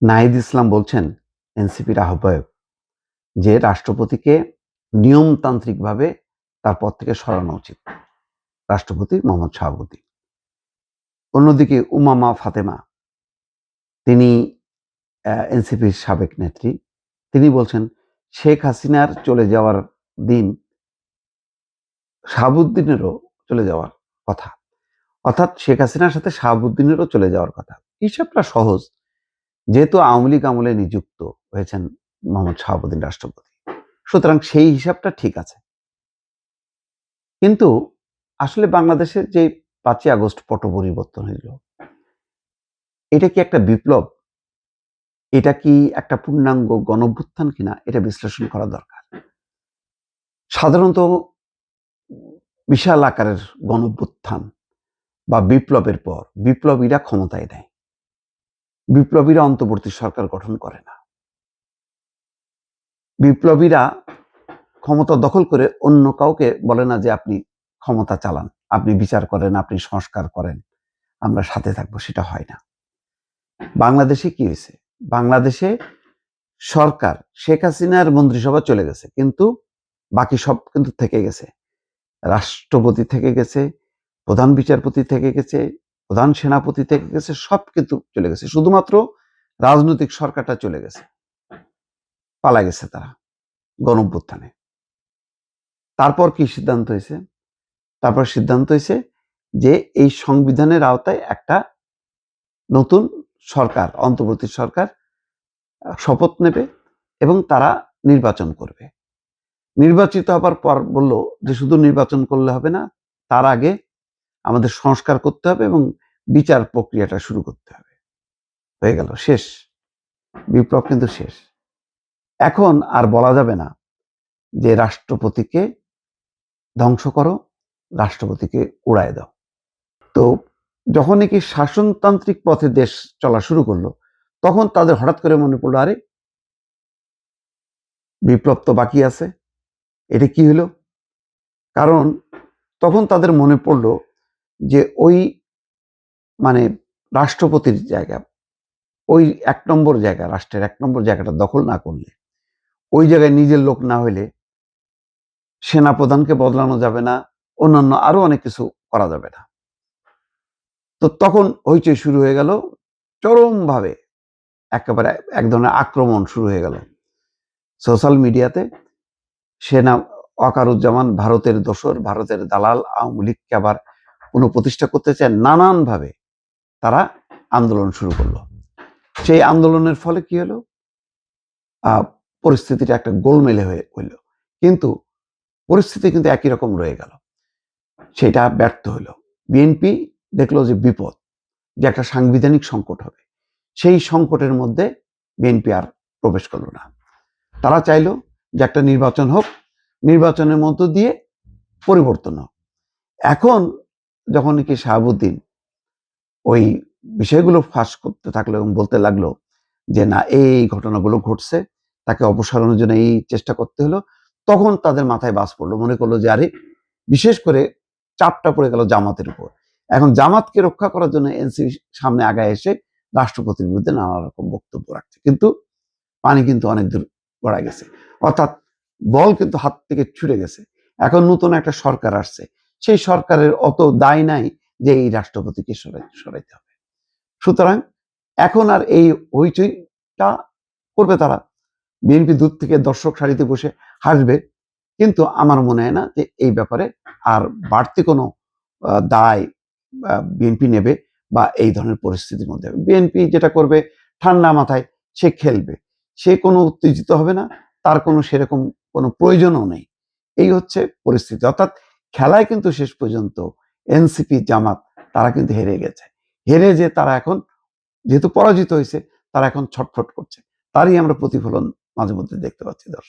নাহিদ ইসলাম বলছেন, এনসিপির আহ্বায়ক, যে রাষ্ট্রপতিকে নিয়মতান্ত্রিকভাবে তার পদ থেকে সরানো উচিত, রাষ্ট্রপতি মোহাম্মদ শাহাবুদ্দিন। অন্যদিকে উমামা ফাতেমা, তিনি এনসিপির সাবেক নেত্রী, তিনি বলছেন শেখ হাসিনার চলে যাওয়ার দিন শাহাবুদ্দিনেরও চলে যাওয়ার কথা, অর্থাৎ শেখ হাসিনার সাথে শাহাবুদ্দিনেরও চলে যাওয়ার কথা। হিসাবটা সহজ, যেহেতু আওয়ামী লীগ আমলে নিযুক্ত হয়েছেন মোহাম্মদ শাহাবুদ্দিন রাষ্ট্রপতি, সুতরাং সেই হিসাবটা ঠিক আছে। কিন্তু আসলে বাংলাদেশের যে ৫ই আগস্ট পট পরিবর্তন হইল, এটা কি একটা বিপ্লব? এটা কি একটা পূর্ণাঙ্গ গণঅভ্যুত্থান কিনা, এটা বিশ্লেষণ করা দরকার। সাধারণত বিশাল আকারের গণঅভ্যুত্থান বা বিপ্লবের পর বিপ্লবীরা ক্ষমতায় নেয়, বিপ্লবীরা অন্তর্বর্তী সরকার গঠন করে না। বিপ্লবীরা ক্ষমতা দখল করে অন্য কাউকে বলে না যে আপনি ক্ষমতা চালান, আপনি বিচার করেন, আপনি সংস্কার করেন, আমরা সাথে থাকবো, সেটা হয় না। বাংলাদেশে কি হয়েছে? বাংলাদেশে সরকার, শেখ হাসিনার মন্ত্রিসভা চলে গেছে, কিন্তু বাকি সব কিন্তু থেকে গেছে। রাষ্ট্রপতি থেকে গেছে, প্রধান বিচারপতি থেকে গেছে, প্রধান সেনাপতি থেকে গেছে, সব কিন্তু চলে গেছে। শুধুমাত্র রাজনৈতিক সরকারটা চলে গেছে, পালা গেছে তারা গণঅভ্যুত্থানে। তারপর কি সিদ্ধান্ত হয়েছে? তারপর সিদ্ধান্ত হয়েছে যে এই সংবিধানের আওতায় একটা নতুন সরকার, অন্তর্বর্তী সরকার শপথ নেবে এবং তারা নির্বাচন করবে। নির্বাচিত হবার পর বলল যে শুধু নির্বাচন করলে হবে না, তার আগে আমাদের সংস্কার করতে হবে এবং বিচার প্রক্রিয়াটা শুরু করতে হবে। হয়ে গেল, শেষ। বিপ্লব কিন্তু শেষ। এখন আর বলা যাবে না যে রাষ্ট্রপতিকে ধ্বংস করো, রাষ্ট্রপতিকে উড়ায় দাও। তো যখন নাকি শাসনতান্ত্রিক পথে দেশ চলা শুরু করলো, তখন তাদের হঠাৎ করে মনে পড়লো, আরে বিপ্লব তো বাকি আছে, এটা কি হলো? কারণ তখন তাদের মনে পড়লো যে ওই মানে রাষ্ট্রপতির জায়গা, ওই ১ নম্বর জায়গা, রাষ্ট্রের ১ নম্বর জায়গাটা দখল না করলে, ওই জায়গায় নিজের লোক না হইলে সেনাপ্রধানকে বদলানো যাবে না, অন্যান্য আরো অনেক কিছু করা যাবে না। তো তখন হইচই শুরু হয়ে গেল, চরমভাবে একেবারে এক ধরনের আক্রমণ শুরু হয়ে গেল সোশ্যাল মিডিয়াতে। সেনা ওয়াকারুজ্জামান ভারতের দোসর, ভারতের দালাল, আওয়ামী লীগকে আবার পুনঃপ্রতিষ্ঠা করতে চায়, নানানভাবে তারা আন্দোলন শুরু করলো। সেই আন্দোলনের ফলে কি হলো? পরিস্থিতিটা একটা গোলমেলে হইল, কিন্তু পরিস্থিতি কিন্তু একই রকম রয়ে গেল। সেটা ব্যর্থ হইল। বিএনপি দেখলো যে বিপদ, যে একটা সাংবিধানিক সংকট হবে। সেই সংকটের মধ্যে বিএনপি আর প্রবেশ করলো না। তারা চাইলো যে একটা নির্বাচন হোক, নির্বাচনের মধ্য দিয়ে পরিবর্তন হোক। এখন যখন নাকি শাহাবুদ্দিন ওই বিষয়গুলো ফাঁস করতে থাকলো এবং বলতে লাগলো যে না, এই ঘটনাগুলো ঘটছে, তাকে অপসারণের জন্য এই চেষ্টা করতে হলো, তখন তাদের মাথায় বাজ পড়লো। মনে করলো যে আরে, বিশেষ করে চাপটা পড়ে গেল জামাতের উপর। এখন জামাতকে রক্ষা করার জন্য এনসিপি সামনে আগায় এসে রাষ্ট্রপতির বিরুদ্ধে নানা রকম বক্তব্য রাখছে, কিন্তু পানি কিন্তু অনেক দূর গড়ায় গেছে, অর্থাৎ বল কিন্তু হাত থেকে ছুটে গেছে। এখন নতুন একটা সরকার আসছে, সেই সরকারের অত দায় নাই যে এই রাষ্ট্রপতিকে সরাইতে হবে। সুতরাং এখন আর এই হইচইটা করবে তারা। বিএনপি দূর থেকে দর্শক সারিতে বসে হাসবে, কিন্তু আমার মনে হয় না যে এই ব্যাপারে আর বাড়তি কোনো দায় বিএনপি নেবে বা এই ধরনের পরিস্থিতির মধ্যে। বিএনপি যেটা করবে, ঠান্ডা মাথায় সে খেলবে, সে কোনো উত্তেজিত হবে না, তার কোনো সেরকম কোনো প্রয়োজনও নেই। এই হচ্ছে পরিস্থিতি। অর্থাৎ খেলায় কিন্তু শেষ পর্যন্ত এনসিপি, জামাত তারা কিন্তু হেরে গেছে। হেরে যে তারা এখন যেহেতু পরাজিত হয়েছে, তারা এখন ছটফট করছে। তারই আমরা প্রতিফলন মাঝে মধ্যে দেখতে পাচ্ছি দর্শক।